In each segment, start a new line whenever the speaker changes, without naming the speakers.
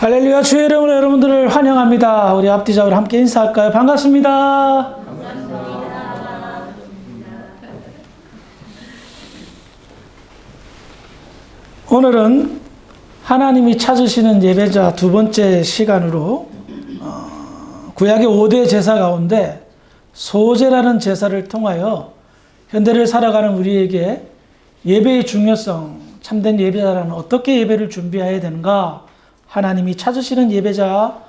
할렐루야, 주의 이름으로 여러분들을 환영합니다. 우리 앞뒤좌우로 함께 인사할까요? 반갑습니다. 오늘은 하나님이 찾으시는 예배자 두 번째 시간으로 구약의 5대 제사 가운데 소제라는 제사를 통하여 현대를 살아가는 우리에게 예배의 중요성, 참된 예배자라는 어떻게 예배를 준비해야 되는가, 하나님이 찾으시는 예배자가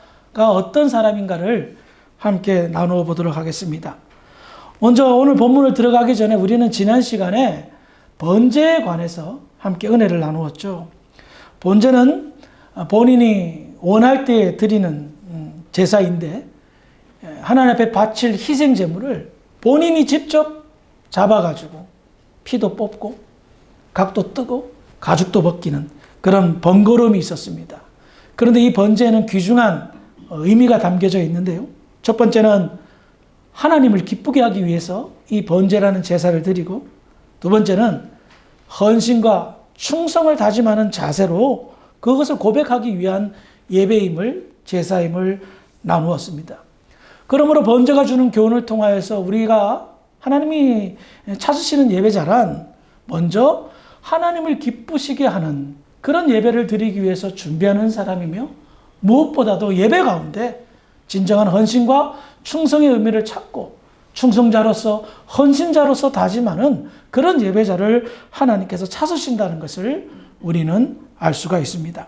어떤 사람인가를 함께 나누어 보도록 하겠습니다. 먼저 오늘 본문을 들어가기 전에 우리는 지난 시간에 번제에 관해서 함께 은혜를 나누었죠. 번제는 본인이 원할 때 드리는 제사인데, 하나님 앞에 바칠 희생 제물을 본인이 직접 잡아가지고 피도 뽑고 각도 뜨고 가죽도 벗기는 그런 번거로움이 있었습니다. 그런데 이 번제에는 귀중한 의미가 담겨져 있는데요. 첫 번째는 하나님을 기쁘게 하기 위해서 이 번제라는 제사를 드리고, 두 번째는 헌신과 충성을 다짐하는 자세로 그것을 고백하기 위한 예배임을, 제사임을 나누었습니다. 그러므로 번제가 주는 교훈을 통하여서 우리가 하나님이 찾으시는 예배자란 먼저 하나님을 기쁘시게 하는 그런 예배를 드리기 위해서 준비하는 사람이며, 무엇보다도 예배 가운데 진정한 헌신과 충성의 의미를 찾고 충성자로서 헌신자로서 다짐하는 그런 예배자를 하나님께서 찾으신다는 것을 우리는 알 수가 있습니다.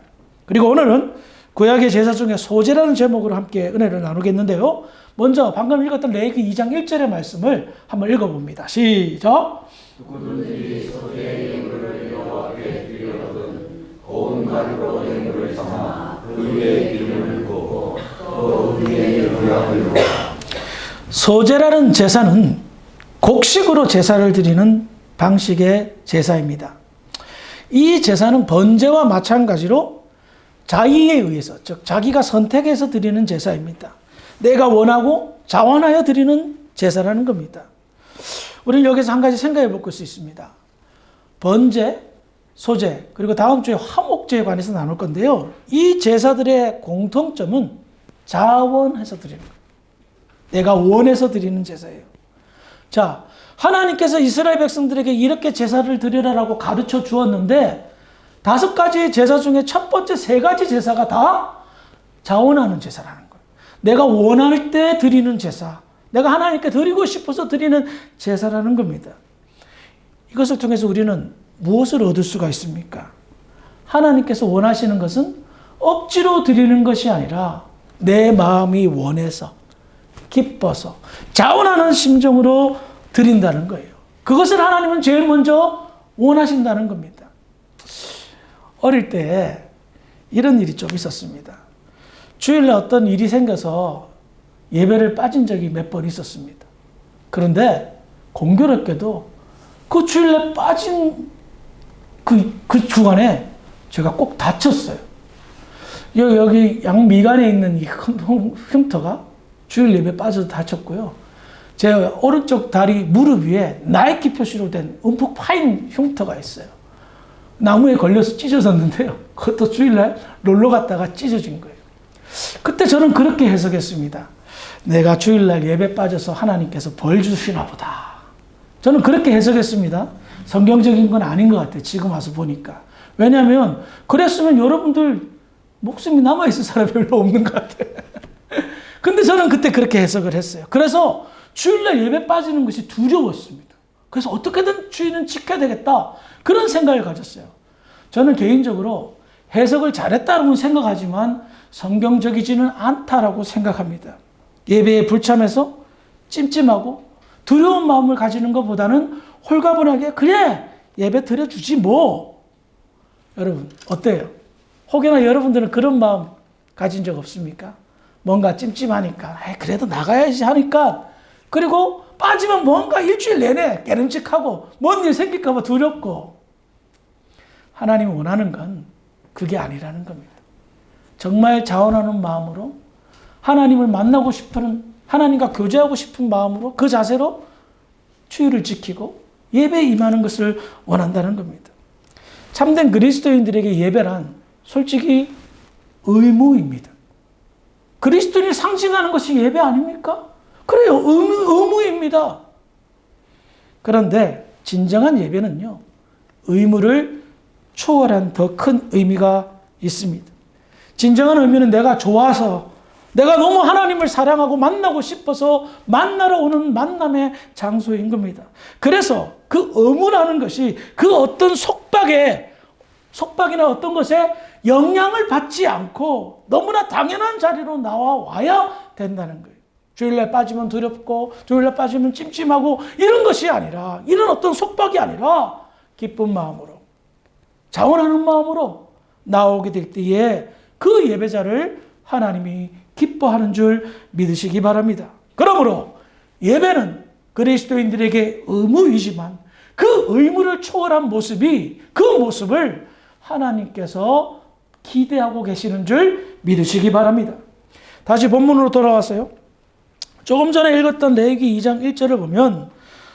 그리고 오늘은 구약의 제사 중에 소제라는 제목으로 함께 은혜를 나누겠는데요. 먼저 방금 읽었던 레위기 2장 1절의 말씀을 한번 읽어봅니다. 시작.
누구든지 소제의 예물을 여호와께 드리려거든 고운 가루로 예물을 삼아 그 위에 기름을 붓고 또 위에 유향을 놓아.
소제라는 제사는 곡식으로 제사를 드리는 방식의 제사입니다. 이 제사는 번제와 마찬가지로 자의에 의해서, 즉 자기가 선택해서 드리는 제사입니다. 내가 원하고 자원하여 드리는 제사라는 겁니다. 우리는 여기서 한 가지 생각해 볼 것이 있습니다. 번제, 소제, 그리고 다음 주에 화목제에 관해서 나눌 건데요. 이 제사들의 공통점은 자원해서 드리는 거예요. 내가 원해서 드리는 제사예요. 자, 하나님께서 이스라엘 백성들에게 이렇게 제사를 드리라라고 가르쳐 주었는데, 5가지의 제사 중에 첫 번째 3가지 제사가 다 자원하는 제사라는 거예요. 내가 원할 때 드리는 제사, 내가 하나님께 드리고 싶어서 드리는 제사라는 겁니다. 이것을 통해서 우리는 무엇을 얻을 수가 있습니까? 하나님께서 원하시는 것은 억지로 드리는 것이 아니라 내 마음이 원해서, 기뻐서, 자원하는 심정으로 드린다는 거예요. 그것을 하나님은 제일 먼저 원하신다는 겁니다. 어릴 때 이런 일이 좀 있었습니다. 주일날 어떤 일이 생겨서 예배를 빠진 적이 몇 번 있었습니다. 그런데 공교롭게도 그 주일날 빠진 그 주간에 제가 꼭 다쳤어요. 여기 양미간에 있는 이 흉터가 주일 예배 빠져서 다쳤고요. 제 오른쪽 다리 무릎 위에 나이키 표시로 된 움푹 파인 흉터가 있어요. 나무에 걸려서 찢어졌는데요. 그것도 주일날 놀러 갔다가 찢어진 거예요. 그때 저는 그렇게 해석했습니다. 내가 주일날 예배 빠져서 하나님께서 벌 주시나 보다. 저는 그렇게 해석했습니다. 성경적인 건 아닌 것 같아요. 지금 와서 보니까. 왜냐하면 그랬으면 여러분들 목숨이 남아있을 사람이 별로 없는 것 같아요. 근데 저는 그때 그렇게 해석을 했어요. 그래서 주일날 예배 빠지는 것이 두려웠습니다. 그래서 어떻게든 주일은 지켜야 되겠다, 그런 생각을 가졌어요. 저는 개인적으로 해석을 잘했다고 생각하지만 성경적이지는 않다라고 생각합니다. 예배에 불참해서 찜찜하고 두려운 마음을 가지는 것보다는 홀가분하게 그래 예배 드려주지 뭐. 여러분 어때요? 혹여나 여러분들은 그런 마음 가진 적 없습니까? 뭔가 찜찜하니까 그래도 나가야지 하니까, 그리고 빠지면 뭔가 일주일 내내 깨름직하고 뭔 일 생길까 봐 두렵고. 하나님이 원하는 건 그게 아니라는 겁니다. 정말 자원하는 마음으로 하나님을 만나고 싶은, 하나님과 교제하고 싶은 마음으로 그 자세로 주일을 지키고 예배에 임하는 것을 원한다는 겁니다. 참된 그리스도인들에게 예배란 솔직히 의무입니다. 그리스도인이 상징하는 것이 예배 아닙니까? 그래요. 의무입니다. 그런데 진정한 예배는요, 의무를 초월한 더 큰 의미가 있습니다. 진정한 의미는 내가 좋아서, 내가 너무 하나님을 사랑하고 만나고 싶어서 만나러 오는 만남의 장소인 겁니다. 그래서 그 의무라는 것이 그 어떤 속박이나 어떤 것에 영향을 받지 않고 너무나 당연한 자리로 나와야 된다는 거예요. 주일날 빠지면 두렵고 주일날 빠지면 찜찜하고 이런 것이 아니라, 이런 어떤 속박이 아니라 기쁜 마음으로, 자원하는 마음으로 나오게 될 때에 그 예배자를 하나님이 기뻐하는 줄 믿으시기 바랍니다. 그러므로 예배는 그리스도인들에게 의무이지만 그 의무를 초월한 모습이, 그 모습을 하나님께서 기대하고 계시는 줄 믿으시기 바랍니다. 다시 본문으로 돌아왔어요. 조금 전에 읽었던 레위기 2장 1절을 보면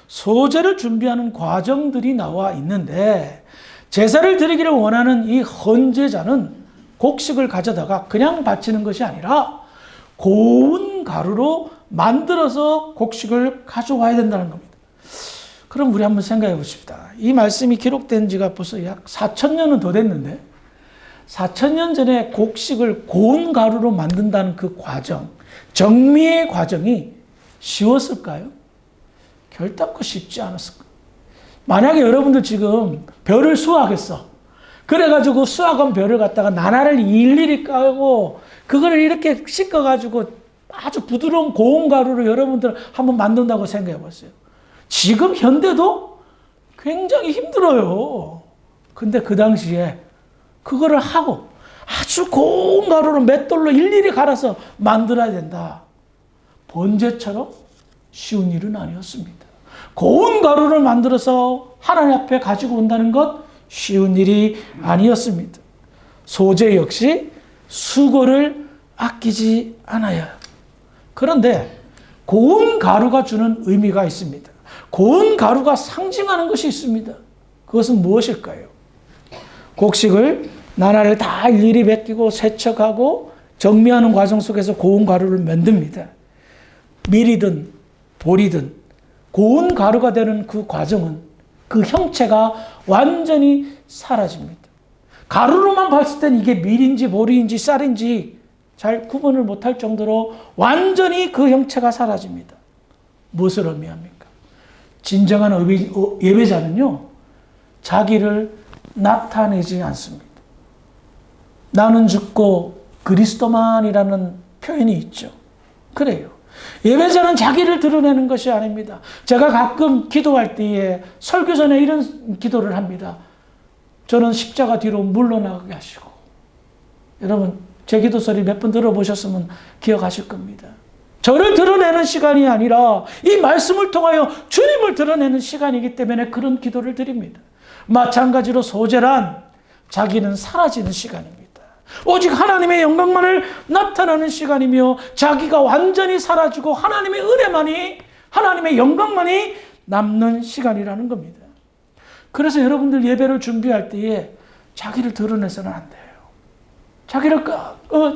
소제를 준비하는 과정들이 나와 있는데, 제사를 드리기를 원하는 이 헌제자는 곡식을 가져다가 그냥 바치는 것이 아니라 고운 가루로 만들어서 곡식을 가져와야 된다는 겁니다. 그럼 우리 한번 생각해 보십시다. 이 말씀이 기록된 지가 벌써 약 4,000년은 더 됐는데, 4,000년 전에 곡식을 고운 가루로 만든다는 그 과정, 정미의 과정이 쉬웠을까요? 결단코 쉽지 않았을 거예요. 만약에 여러분들 지금 벼를 수확했어. 그래가지고 수확한 벼를 갖다가 나날을 일일이 까고 그거를 이렇게 씻어가지고 아주 부드러운 고운 가루를 여러분들 한번 만든다고 생각해 보세요. 지금 현대도 굉장히 힘들어요. 근데 그 당시에 그거를 하고 아주 고운 가루를 맷돌로 일일이 갈아서 만들어야 된다. 번제처럼 쉬운 일은 아니었습니다. 고운 가루를 만들어서 하나님 앞에 가지고 온다는 것 쉬운 일이 아니었습니다. 소제 역시 수고를 아끼지 않아요. 그런데 고운 가루가 주는 의미가 있습니다. 고운 가루가 상징하는 것이 있습니다. 그것은 무엇일까요? 곡식을 나날을 다 일일이 벗기고 세척하고 정미하는 과정 속에서 고운 가루를 만듭니다. 밀이든 보리든 고운 가루가 되는 그 과정은 그 형체가 완전히 사라집니다. 가루로만 봤을 땐 이게 밀인지 보리인지 쌀인지 잘 구분을 못할 정도로 완전히 그 형체가 사라집니다. 무엇을 의미합니까? 진정한 예배자는요, 자기를 나타내지 않습니다. 나는 죽고 그리스도만이라는 표현이 있죠. 그래요. 예배자는 자기를 드러내는 것이 아닙니다. 제가 가끔 기도할 때에 설교 전에 이런 기도를 합니다. 저는 십자가 뒤로 물러나가게 하시고. 여러분 제 기도 소리 몇 번 들어보셨으면 기억하실 겁니다. 저를 드러내는 시간이 아니라 이 말씀을 통하여 주님을 드러내는 시간이기 때문에 그런 기도를 드립니다. 마찬가지로 소제란 자기는 사라지는 시간입니다. 오직 하나님의 영광만을 나타나는 시간이며 자기가 완전히 사라지고 하나님의 은혜만이, 하나님의 영광만이 남는 시간이라는 겁니다. 그래서 여러분들 예배를 준비할 때에 자기를 드러내서는 안 돼요.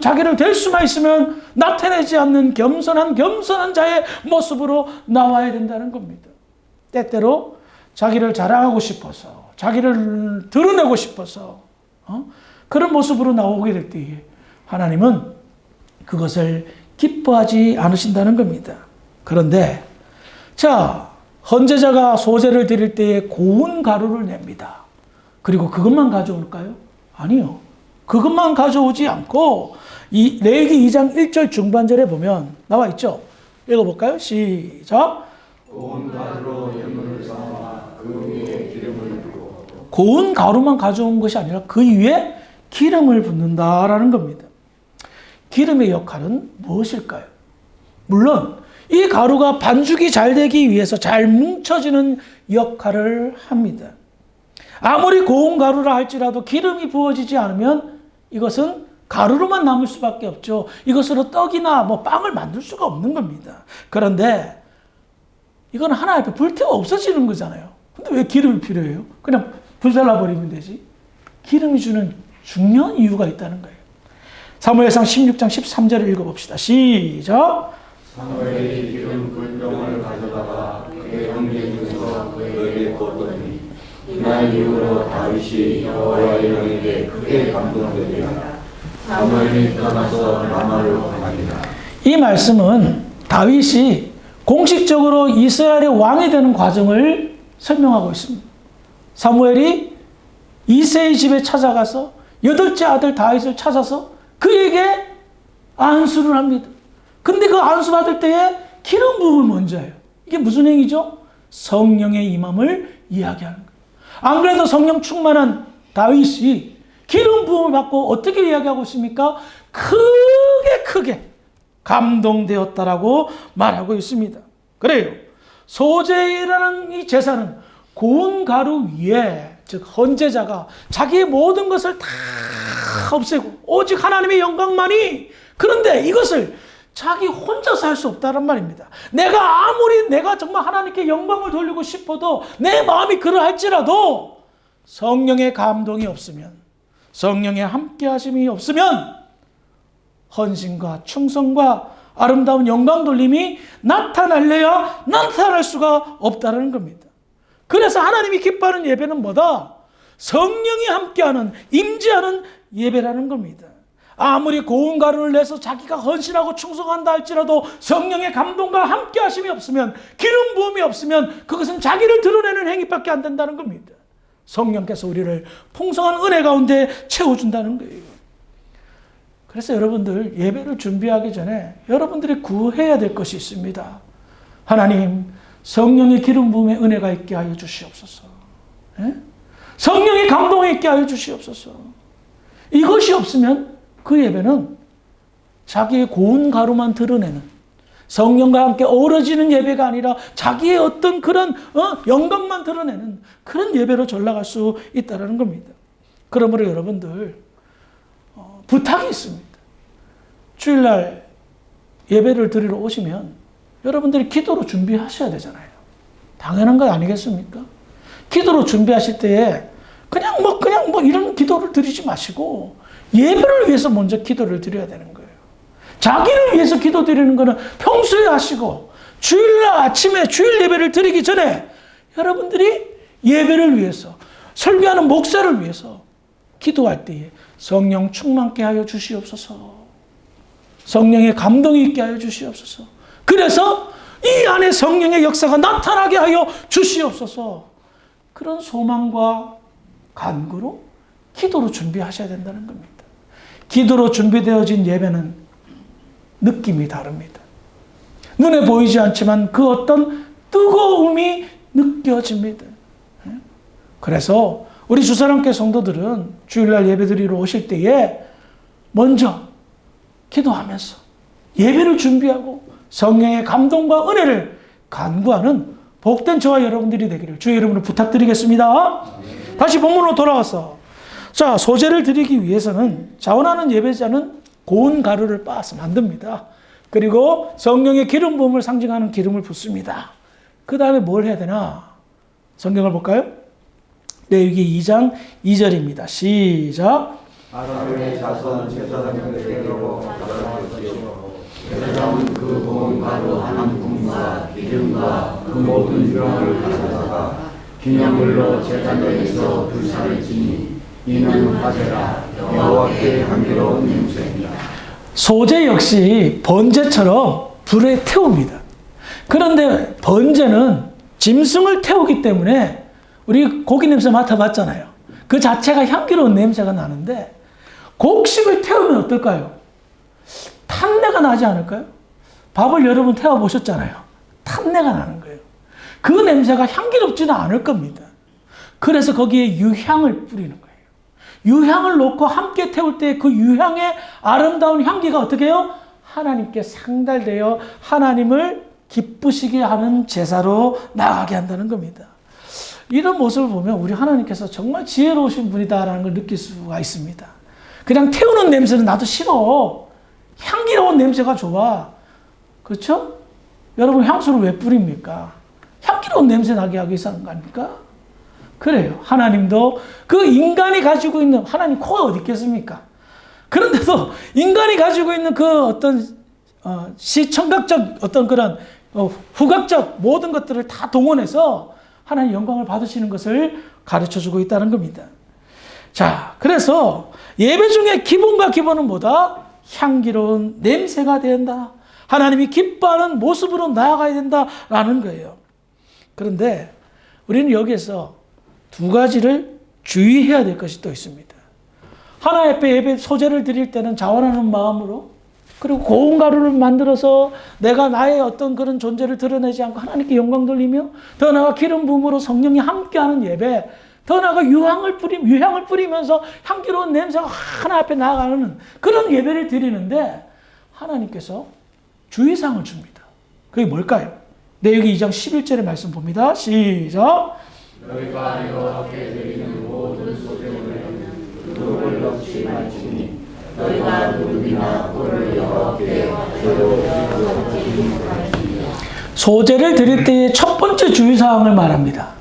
자기를 될 수만 있으면 나타내지 않는 겸손한 자의 모습으로 나와야 된다는 겁니다. 때때로 자기를 자랑하고 싶어서, 자기를 드러내고 싶어서 그런 모습으로 나오게 될 때에 하나님은 그것을 기뻐하지 않으신다는 겁니다. 그런데 자, 헌제자가 소제를 드릴 때에 고운 가루를 냅니다. 그리고 그것만 가져올까요? 아니요. 그것만 가져오지 않고 이 레위기 2장 1절 중반절에 보면 나와 있죠. 읽어볼까요? 시작.
고운 가루로 예물을 삼아 그 위에 기름을 붓고.
고운 가루만 가져온 것이 아니라 그 위에 기름을 붓는다라는 겁니다. 기름의 역할은 무엇일까요? 물론 이 가루가 반죽이 잘 되기 위해서 잘 뭉쳐지는 역할을 합니다. 아무리 고운 가루라 할지라도 기름이 부어지지 않으면 이것은 가루로만 남을 수밖에 없죠. 이것으로 떡이나 빵을 만들 수가 없는 겁니다. 그런데 이건 하나 앞에 불태워 없어지는 거잖아요. 근데 왜 기름이 필요해요? 그냥 불살라버리면 되지. 기름이 주는 중요한 이유가 있다는 거예요. 사무엘상 16장 13절을 읽어봅시다. 시작.
사무엘이 기름 불병을 가져다가 그의 형제 중에서 그에게 부었더니 이날 이후로 다윗이 여호와의 영에게 크게 감동되리라. 사무엘이 떠나서 라마로 가니라.
이 말씀은 다윗이 공식적으로 이스라엘의 왕이 되는 과정을 설명하고 있습니다. 사무엘이 이새의 집에 찾아가서 8째 아들 다윗을 찾아서 그에게 안수를 합니다. 근데 그 안수 받을 때에 기름 부음을 먼저 해요. 이게 무슨 행위죠? 성령의 임함을 이야기하는 거예요. 안 그래도 성령 충만한 다윗이 기름 부음을 받고 어떻게 이야기하고 있습니까? 크게 감동되었다라고 말하고 있습니다. 그래요. 소제라는 이 제사는 고운 가루 위에, 즉 헌제자가 자기의 모든 것을 다 없애고 오직 하나님의 영광만이, 그런데 이것을 자기 혼자서 할 수 없다는 말입니다. 내가 정말 하나님께 영광을 돌리고 싶어도 내 마음이 그러할지라도 성령의 감동이 없으면, 성령의 함께 하심이 없으면 헌신과 충성과 아름다운 영광 돌림이 나타날래야 나타날 수가 없다는 겁니다. 그래서 하나님이 기뻐하는 예배는 뭐다? 성령이 함께하는, 임재하는 예배라는 겁니다. 아무리 고운 가루를 내서 자기가 헌신하고 충성한다 할지라도 성령의 감동과 함께 하심이 없으면, 기름 부음이 없으면 그것은 자기를 드러내는 행위밖에 안 된다는 겁니다. 성령께서 우리를 풍성한 은혜 가운데 채워준다는 거예요. 그래서 여러분들 예배를 준비하기 전에 여러분들이 구해야 될 것이 있습니다. 하나님, 성령의 기름 부음의 은혜가 있게 하여 주시옵소서. 성령의 감동이 있게 하여 주시옵소서. 이것이 없으면 그 예배는 자기의 고운 가루만 드러내는, 성령과 함께 어우러지는 예배가 아니라 자기의 어떤 그런 영광만 드러내는 그런 예배로 전락할 수 있다는 겁니다. 그러므로 여러분들 부탁이 있습니다. 주일날 예배를 드리러 오시면 여러분들이 기도로 준비하셔야 되잖아요. 당연한 거 아니겠습니까? 기도로 준비하실 때에 그냥 이런 기도를 드리지 마시고 예배를 위해서 먼저 기도를 드려야 되는 거예요. 자기를 위해서 기도 드리는 거는 평소에 하시고 주일날 아침에 주일 예배를 드리기 전에 여러분들이 예배를 위해서, 설교하는 목사를 위해서 기도할 때에 성령 충만케 하여 주시옵소서. 성령의 감동이 있게 하여 주시옵소서. 그래서 이 안에 성령의 역사가 나타나게 하여 주시옵소서. 그런 소망과 간구로 기도로 준비하셔야 된다는 겁니다. 기도로 준비되어진 예배는 느낌이 다릅니다. 눈에 보이지 않지만 그 어떤 뜨거움이 느껴집니다. 그래서 우리 주사랑교회 성도들은 주일날 예배드리러 오실 때에 먼저 기도하면서 예배를 준비하고 성령의 감동과 은혜를 간구하는 복된 저와 여러분들이 되기를 주의 이름으로 부탁드리겠습니다. 다시 본문으로 돌아와서, 자, 소제를 드리기 위해서는 자원하는 예배자는 고운 가루를 빻아서 만듭니다. 그리고 성령의 기름 부음을 상징하는 기름을 붓습니다. 그 다음에 뭘 해야 되나? 성경을 볼까요? 레위기 2장 2절입니다. 시작.
아론의 자손 제사장들에게로 가져다주시고 제사장은 그 고운 가루 한 움과 기름과 그 모든 병을 가져다가 기념물로 제사장에서 불사를 지니 이는 화제라 여호와께 향기로운 냄새이다. 소제 역시 번제처럼 불에 태웁니다. 그런데 번제는 짐승을 태우기 때문에 우리 고기 냄새 맡아봤잖아요. 그 자체가 향기로운 냄새가 나는데 곡식을 태우면 어떨까요? 탄내가 나지 않을까요? 밥을 여러분 태워보셨잖아요. 탄내가 나는 거예요. 그 냄새가 향기롭지는 않을 겁니다. 그래서 거기에 유향을 뿌리는 거예요. 유향을 놓고 함께 태울 때 그 유향의 아름다운 향기가 어떻게 해요? 하나님께 상달되어 하나님을 기쁘시게 하는 제사로 나가게 한다는 겁니다. 이런 모습을 보면 우리 하나님께서 정말 지혜로우신 분이다라는 걸 느낄 수가 있습니다. 그냥 태우는 냄새는 나도 싫어. 향기로운 냄새가 좋아. 그렇죠? 여러분, 향수를 왜 뿌립니까? 향기로운 냄새 나게 하기 위해서 하는 거 아닙니까? 그래요. 하나님도 그 인간이 가지고 있는, 하나님 코가 어디 있겠습니까?
그런데도 인간이 가지고 있는 그 어떤 시청각적 어떤 그런 후각적 모든 것들을 다 동원해서 하나님 영광을 받으시는 것을 가르쳐주고 있다는 겁니다. 자, 그래서 예배 중에 기본과 기본은 뭐다? 향기로운 냄새가 된다. 하나님이 기뻐하는 모습으로 나아가야 된다라는 거예요. 그런데 우리는 여기에서 두 가지를 주의해야 될 것이 또 있습니다. 하나님 앞에 예배 소제를 드릴 때는 자원하는 마음으로, 그리고 고운 가루를 만들어서 내가 나의 어떤 그런 존재를 드러내지 않고 하나님께 영광 돌리며, 더 나아가 기름 부음으로 성령이 함께하는 예배, 더 나아가 유향을 뿌리면서 향기로운 냄새가 하나 앞에 나아가는 그런 예배를 드리는데, 하나님께서 주의사항을 줍니다. 그게 뭘까요? 레위기 2장 11절의 말씀 봅니다. 시작.
너희가 여호와께 드리는 모든 소제물에는 누룩을 넣지 말지니 너희가 누룩이나 꿀을 여호와께
소제를 드릴 때의 첫 번째 주의사항을 말합니다.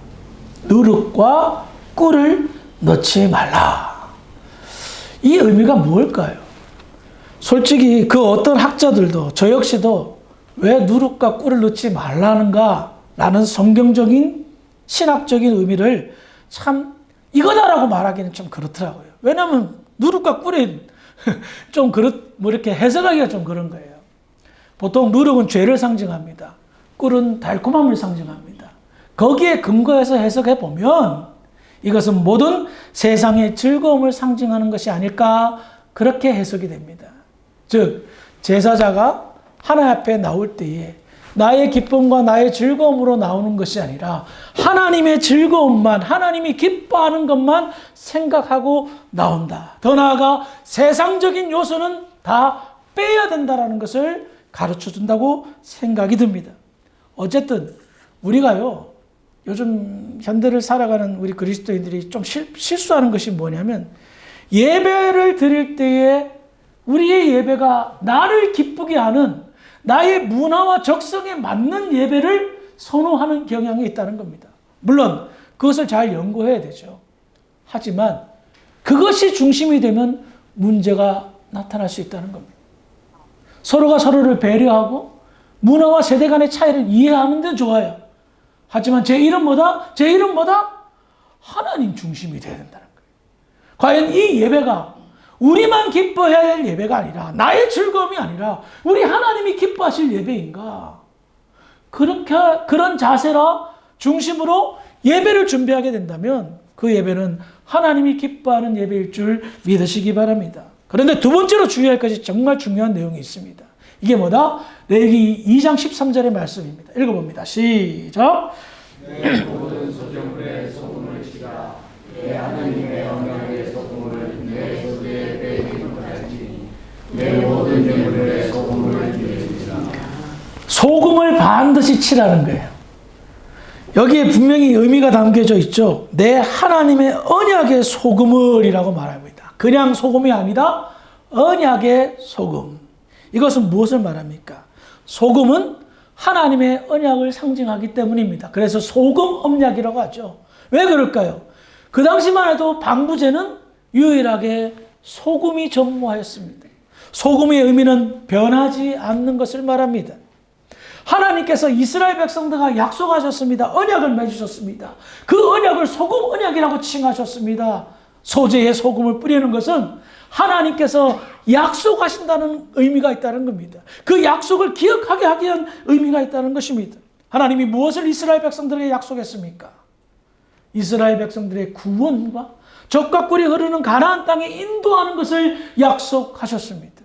누룩과 꿀을 넣지 말라. 이 의미가 무엇일까요? 솔직히 그 어떤 학자들도 저 역시도 왜 누룩과 꿀을 넣지 말라는가 라는 성경적인 신학적인 의미를 참 이거다라고 말하기는 좀 그렇더라고요. 왜냐하면 누룩과 꿀이 좀 이렇게 해석하기가 좀 그런 거예요. 보통 누룩은 죄를 상징합니다. 꿀은 달콤함을 상징합니다. 거기에 근거해서 해석해 보면 이것은 모든 세상의 즐거움을 상징하는 것이 아닐까, 그렇게 해석이 됩니다. 즉, 제사자가 하나님 앞에 나올 때에 나의 기쁨과 나의 즐거움으로 나오는 것이 아니라 하나님의 즐거움만, 하나님이 기뻐하는 것만 생각하고 나온다. 더 나아가 세상적인 요소는 다 빼야 된다는 것을 가르쳐준다고 생각이 듭니다. 어쨌든 우리가요, 요즘 현대를 살아가는 우리 그리스도인들이 좀 실수하는 것이 뭐냐면, 예배를 드릴 때에 우리의 예배가 나를 기쁘게 하는 나의 문화와 적성에 맞는 예배를 선호하는 경향이 있다는 겁니다. 물론 그것을 잘 연구해야 되죠. 하지만 그것이 중심이 되면 문제가 나타날 수 있다는 겁니다. 서로가 서로를 배려하고 문화와 세대 간의 차이를 이해하는 데 좋아요. 하지만 제 이름보다 하나님 중심이 되어야 된다는 거예요. 과연 이 예배가 우리만 기뻐해야 할 예배가 아니라, 나의 즐거움이 아니라 우리 하나님이 기뻐하실 예배인가? 그런 자세라 중심으로 예배를 준비하게 된다면 그 예배는 하나님이 기뻐하는 예배일 줄 믿으시기 바랍니다. 그런데 두 번째로 주의할 것이 정말 중요한 내용이 있습니다. 이게 뭐다? 레위기 2장 13절의 말씀입니다. 읽어봅니다. 시작.
내 모든 소제물에 소금을 치라. 내 하나님의 언약의 소금을 내 소제에 빼지 못할지니 내 모든 제물에 소금을 드리리라.
소금을 반드시 치라는 거예요. 여기에 분명히 의미가 담겨져 있죠. 내 하나님의 언약의 소금을이라고 말합니다. 그냥 소금이 아니다. 언약의 소금. 이것은 무엇을 말합니까? 소금은 하나님의 언약을 상징하기 때문입니다. 그래서 소금 언약이라고 하죠. 왜 그럴까요? 그 당시만 해도 방부제는 유일하게 소금이 전무하였습니다. 소금의 의미는 변하지 않는 것을 말합니다. 하나님께서 이스라엘 백성들과 약속하셨습니다. 언약을 맺으셨습니다. 그 언약을 소금 언약이라고 칭하셨습니다. 소재에 소금을 뿌리는 것은 하나님께서 약속하신다는 의미가 있다는 겁니다. 그 약속을 기억하게 하기 위한 의미가 있다는 것입니다. 하나님이 무엇을 이스라엘 백성들에게 약속했습니까? 이스라엘 백성들의 구원과 젖과 꿀이 흐르는 가나안 땅에 인도하는 것을 약속하셨습니다.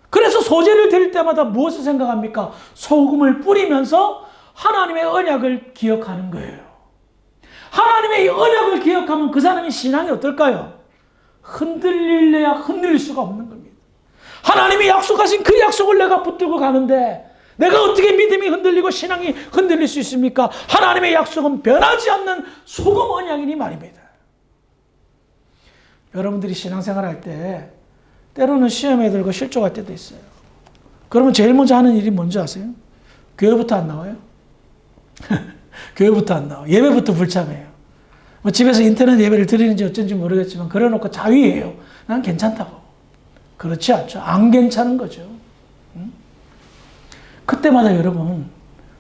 그래서 소제를 드릴 때마다 무엇을 생각합니까? 소금을 뿌리면서 하나님의 언약을 기억하는 거예요. 하나님의 언약을 기억하면 그 사람의 신앙이 어떨까요? 흔들릴래야 흔들릴 수가 없는 겁니다. 하나님이 약속하신 그 약속을 내가 붙들고 가는데 내가 어떻게 믿음이 흔들리고 신앙이 흔들릴 수 있습니까? 하나님의 약속은 변하지 않는 소금 언약이니 말입니다. 여러분들이 신앙생활 할 때 때로는 시험에 들고 실족할 때도 있어요. 그러면 제일 먼저 하는 일이 뭔지 아세요? 교회부터 안 나와요. 교회부터 안 나와. 예배부터 불참해요. 뭐 집에서 인터넷 예배를 드리는지 어쩐지 모르겠지만 그래놓고 자위해요. 난 괜찮다고. 그렇지 않죠. 안 괜찮은 거죠. 그때마다 여러분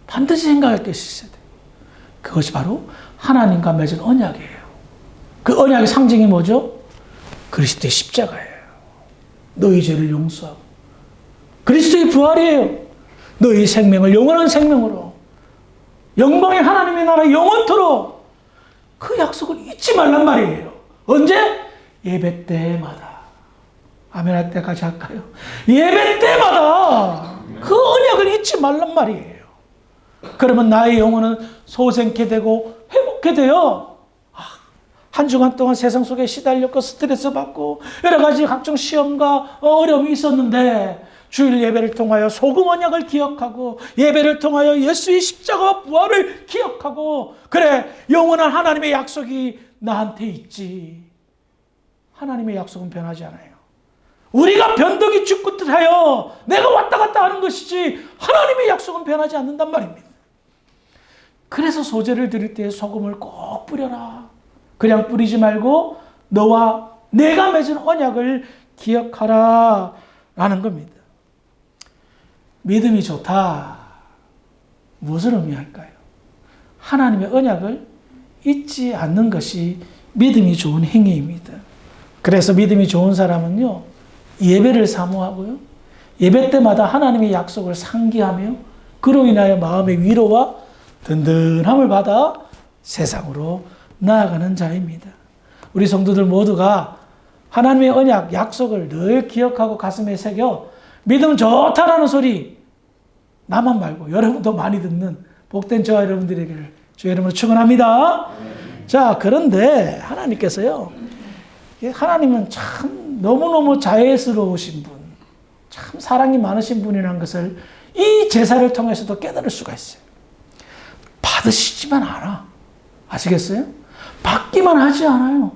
반드시 생각할 것이 있어야 돼요. 그것이 바로 하나님과 맺은 언약이에요. 그 언약의 상징이 뭐죠? 그리스도의 십자가예요. 너희 죄를 용서하고 그리스도의 부활이에요. 너희 생명을 영원한 생명으로 영광의 하나님의 나라 영원토록 그 약속을 잊지 말란 말이에요. 언제? 예배 때마다. 아멘 할 때까지 할까요? 예배 때마다 그 언약을 잊지 말란 말이에요. 그러면 나의 영혼은 소생케 되고 회복케 돼요. 한 주간 동안 세상 속에 시달렸고 스트레스 받고 여러 가지 각종 시험과 어려움이 있었는데 주일 예배를 통하여 소금 언약을 기억하고 예배를 통하여 예수의 십자가와 부활을 기억하고 그래 영원한 하나님의 약속이 나한테 있지. 하나님의 약속은 변하지 않아요. 우리가 변덕이 죽긋하여 내가 왔다 갔다 하는 것이지 하나님의 약속은 변하지 않는단 말입니다. 그래서 소제를 드릴 때 소금을 꼭 뿌려라. 그냥 뿌리지 말고 너와 내가 맺은 언약을 기억하라 라는 겁니다. 믿음이 좋다. 무엇을 의미할까요? 하나님의 언약을 잊지 않는 것이 믿음이 좋은 행위입니다. 그래서 믿음이 좋은 사람은요, 예배를 사모하고요, 예배 때마다 하나님의 약속을 상기하며 그로 인하여 마음의 위로와 든든함을 받아 세상으로 나아가는 자입니다. 우리 성도들 모두가 하나님의 언약, 약속을 늘 기억하고 가슴에 새겨 믿음 좋다라는 소리 나만 말고 여러분도 많이 듣는 복된 저와 여러분들에게 주의 이름으로 축원합니다. 자, 그런데 하나님께서요, 하나님은 참 너무너무 자애스러우신 분, 참 사랑이 많으신 분이라는 것을 이 제사를 통해서도 깨달을 수가 있어요. 받으시지만 않아. 아시겠어요? 받기만 하지 않아요.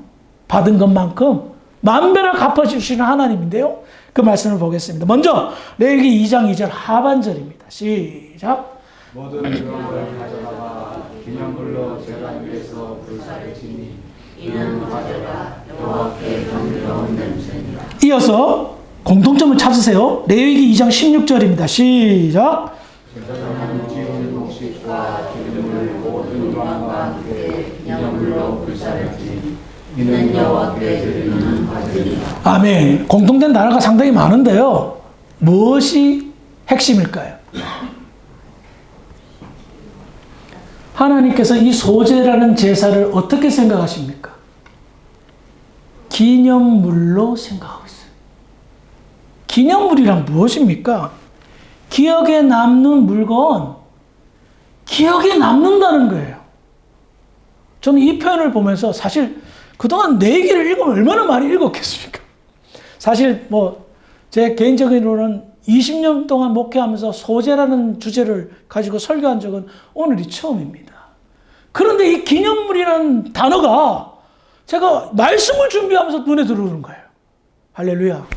받은 것만큼 만배나 갚아주시는 하나님인데요. 그 말씀을 보겠습니다. 먼저 레위기 2장 2절 하반절입니다. 시작.
모든 물건을 가져다가 기념물로 제단 위에서 불사를 지니 이는 화제가 여호와께 정의로운 냄새니라.
이어서 공통점을 찾으세요. 레위기 2장 16절입니다. 시작.
제사장은 지은 곡식과 기름을 모든 왕과 함께 기념물로 불사를 지니 이는 여호와께 드리는 화제니라.
아멘. 공통된 단어가 상당히 많은데요. 무엇이 핵심일까요? 하나님께서 이 소제라는 제사를 어떻게 생각하십니까? 기념물로 생각하고 있어요. 기념물이란 무엇입니까? 기억에 남는 물건, 기억에 남는다는 거예요. 저는 이 표현을 보면서 사실 그동안 내 얘기를 읽으면 얼마나 많이 읽었겠습니까? 사실 제 개인적으로는 20년 동안 목회하면서 소제라는 주제를 가지고 설교한 적은 오늘이 처음입니다. 그런데 이 기념물이라는 단어가 제가 말씀을 준비하면서 눈에 들어오는 거예요. 할렐루야.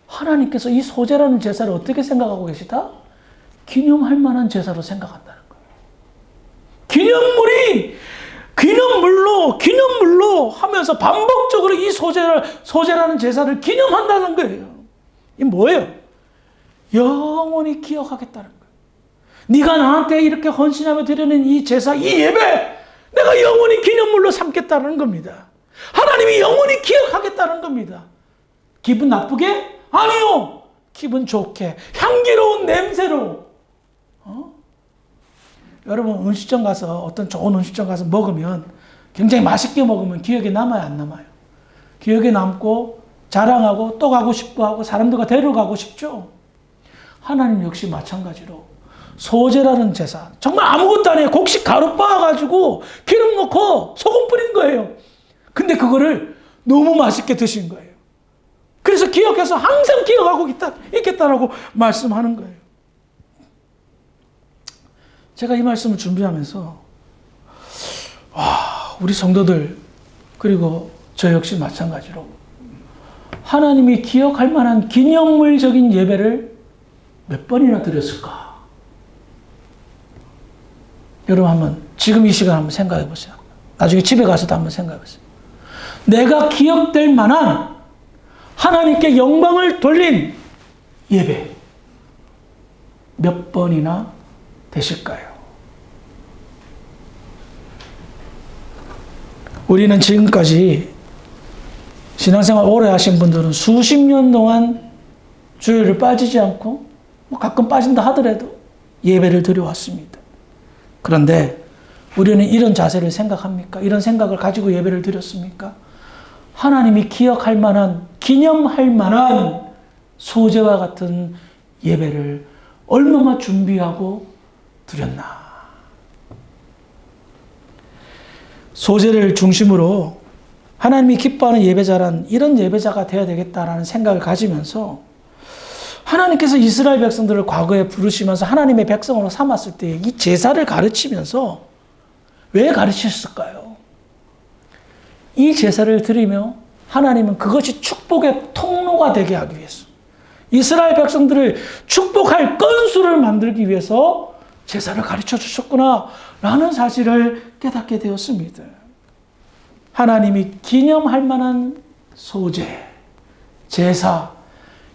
하나님께서 이 소제라는 제사를 어떻게 생각하고 계시다? 기념할 만한 제사로 생각한다는 거예요. 기념물로 하면서 반복적으로 이 소제라는 제사를 기념한다는 거예요. 이게 뭐예요? 영원히 기억하겠다는 거예요. 네가 나한테 이렇게 헌신하며 드리는 이 제사, 이 예배, 내가 영원히 기념물로 삼겠다는 겁니다. 하나님이 영원히 기억하겠다는 겁니다. 기분 나쁘게? 아니요. 기분 좋게, 향기로운 냄새로. 여러분 음식점 가서 어떤 좋은 음식점 가서 먹으면 굉장히 맛있게 먹으면 기억에 남아요, 안 남아요? 기억에 남고 자랑하고 또 가고 싶고 하고 사람들과 데려가고 싶죠. 하나님 역시 마찬가지로 소제라는 제사, 정말 아무것도 아니에요. 곡식 가루 빻아가지고 기름 넣고 소금 뿌린 거예요. 근데 그거를 너무 맛있게 드신 거예요. 그래서 기억해서 항상 기억하고 있겠다라고 말씀하는 거예요. 제가 이 말씀을 준비하면서 우리 성도들 그리고 저 역시 마찬가지로 하나님이 기억할 만한 기념물적인 예배를 몇 번이나 드렸을까? 여러분 한번 지금 이 시간 한번 생각해 보세요. 나중에 집에 가서도 한번 생각해 보세요. 내가 기억될 만한 하나님께 영광을 돌린 예배 몇 번이나 되실까요? 우리는 지금까지 신앙생활 오래 하신 분들은 수십 년 동안 주일을 빠지지 않고 가끔 빠진다 하더라도 예배를 드려왔습니다. 그런데 우리는 이런 자세를 생각합니까? 이런 생각을 가지고 예배를 드렸습니까? 하나님이 기억할 만한, 기념할 만한 소재와 같은 예배를 얼마나 준비하고 드렸나. 소재를 중심으로 하나님이 기뻐하는 예배자란 이런 예배자가 되어야 되겠다라는 생각을 가지면서 하나님께서 이스라엘 백성들을 과거에 부르시면서 하나님의 백성으로 삼았을 때 이 제사를 가르치면서 왜 가르치셨을까요? 이 제사를 드리며 하나님은 그것이 축복의 통로가 되게 하기 위해서, 이스라엘 백성들을 축복할 건수를 만들기 위해서 제사를 가르쳐 주셨구나 라는 사실을 깨닫게 되었습니다. 하나님이 기념할 만한 소재, 제사,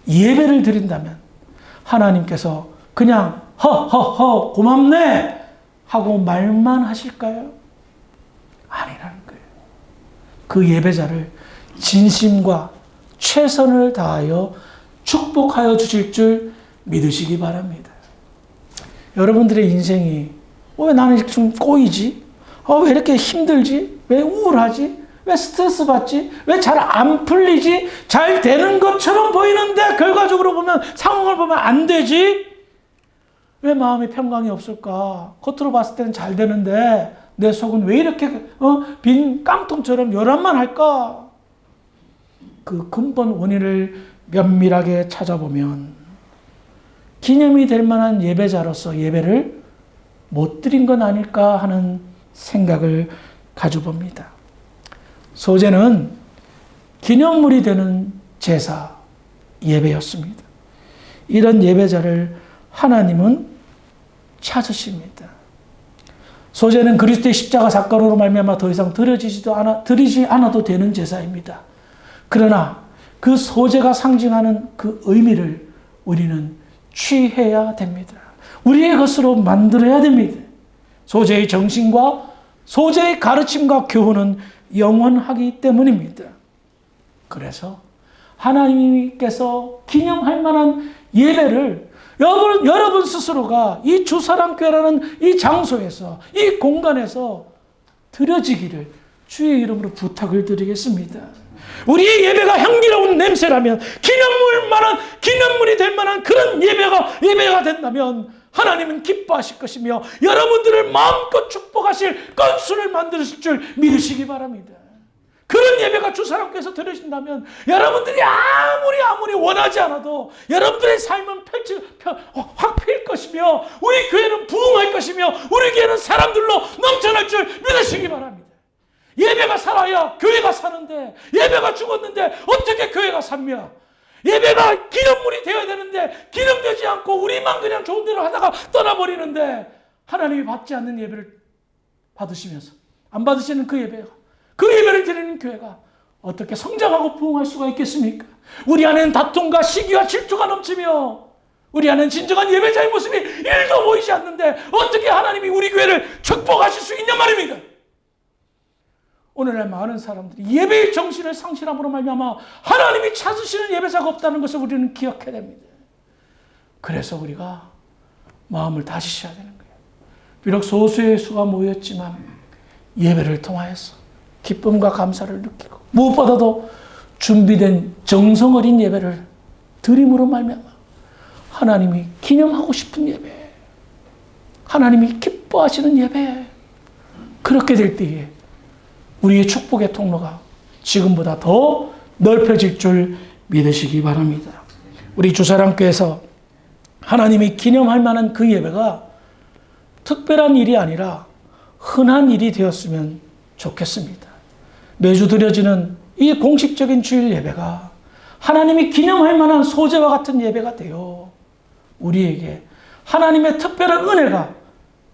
예배를 드린다면 하나님께서 그냥 허허허 고맙네 하고 말만 하실까요? 아니라는 거예요. 그 예배자를 진심과 최선을 다하여 축복하여 주실 줄 믿으시기 바랍니다. 여러분들의 인생이 왜 나는 좀 꼬이지? 왜 이렇게 힘들지? 왜 우울하지? 왜 스트레스 받지? 왜 잘 안 풀리지? 잘 되는 것처럼 보이는데 결과적으로 보면 상황을 보면 안 되지? 왜 마음에 평강이 없을까? 겉으로 봤을 때는 잘 되는데 내 속은 왜 이렇게 빈 깡통처럼 요란만 할까? 그 근본 원인을 면밀하게 찾아보면 기념이 될 만한 예배자로서 예배를 못 드린 건 아닐까 하는 생각을 가져봅니다. 소재는 기념물이 되는 제사, 예배였습니다. 이런 예배자를 하나님은 찾으십니다. 소재는 그리스도의 십자가 사건으로 말미암아 더 이상 드리지 않아도 되는 제사입니다. 그러나 그 소재가 상징하는 그 의미를 우리는 취해야 됩니다. 우리의 것으로 만들어야 됩니다. 소재의 정신과 소재의 가르침과 교훈은 영원하기 때문입니다. 그래서 하나님께서 기념할 만한 예배를 여러분 스스로가 이 주사랑교회라는 이 장소에서, 이 공간에서 드려지기를 주의 이름으로 부탁을 드리겠습니다. 우리의 예배가 향기로운 냄새라면, 기념물이 될 만한 그런 예배가 된다면 하나님은 기뻐하실 것이며 여러분들을 마음껏 축복하실 건수를 만드실 줄 믿으시기 바랍니다. 그런 예배가 주사람께서 드리신다면 여러분들이 아무리 원하지 않아도 여러분들의 삶은 확 필 것이며 우리 교회는 부흥할 것이며 우리 교회는 사람들로 넘쳐날 줄 믿으시기 바랍니다. 예배가 살아야 교회가 사는데 예배가 죽었는데 어떻게 교회가 삽니까? 예배가 기념물이 되어야 되는데 기념되지 않고 우리만 그냥 좋은 대로 하다가 떠나버리는데 하나님이 받지 않는 예배를 받으시면서 안 받으시는 그 예배를 드리는 교회가 어떻게 성장하고 부흥할 수가 있겠습니까? 우리 안에는 다툼과 시기와 질투가 넘치며 우리 안에는 진정한 예배자의 모습이 1도 보이지 않는데 어떻게 하나님이 우리 교회를 축복하실 수 있냔 말입니다. 오늘날 많은 사람들이 예배의 정신을 상실함으로 말미암아 하나님이 찾으시는 예배자가 없다는 것을 우리는 기억해야 됩니다. 그래서 우리가 마음을 다지셔야 되는 거예요. 비록 소수의 수가 모였지만 예배를 통하여서 기쁨과 감사를 느끼고 무엇보다도 준비된 정성 어린 예배를 드림으로 말미암아 하나님이 기념하고 싶은 예배, 하나님이 기뻐하시는 예배, 그렇게 될 때에 우리의 축복의 통로가 지금보다 더 넓혀질 줄 믿으시기 바랍니다. 우리 주사랑교회에서 하나님이 기념할 만한 그 예배가 특별한 일이 아니라 흔한 일이 되었으면 좋겠습니다. 매주 드려지는 이 공식적인 주일 예배가 하나님이 기념할 만한 소재와 같은 예배가 되어 우리에게 하나님의 특별한 은혜가,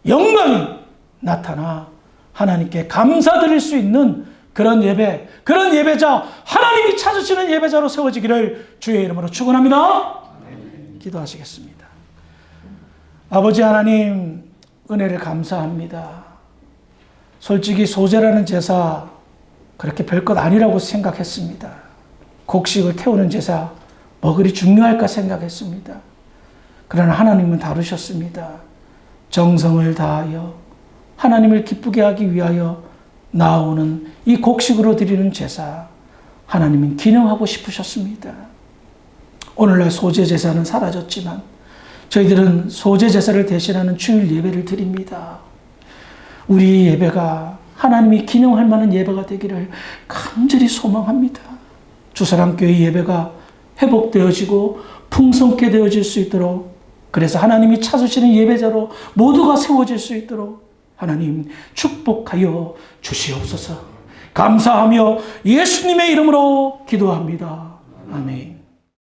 영광이 나타나 하나님께 감사드릴 수 있는 그런 예배, 그런 예배자, 하나님이 찾으시는 예배자로 세워지기를 주의 이름으로 축원합니다. 기도하시겠습니다. 아버지 하나님, 은혜를 감사합니다. 솔직히 소제라는 제사 그렇게 별것 아니라고 생각했습니다. 곡식을 태우는 제사 뭐 그리 중요할까 생각했습니다. 그러나 하나님은 다루셨습니다. 정성을 다하여 하나님을 기쁘게 하기 위하여 나오는 이 곡식으로 드리는 제사, 하나님은 기능하고 싶으셨습니다. 오늘날 소제 제사는 사라졌지만 저희들은 소제 제사를 대신하는 주일 예배를 드립니다. 우리 예배가 하나님이 기능할 만한 예배가 되기를 간절히 소망합니다. 주사랑교회 예배가 회복되어지고 풍성케 되어질 수 있도록, 그래서 하나님이 찾으시는 예배자로 모두가 세워질 수 있도록 하나님 축복하여 주시옵소서. 감사하며 예수님의 이름으로 기도합니다. 아멘.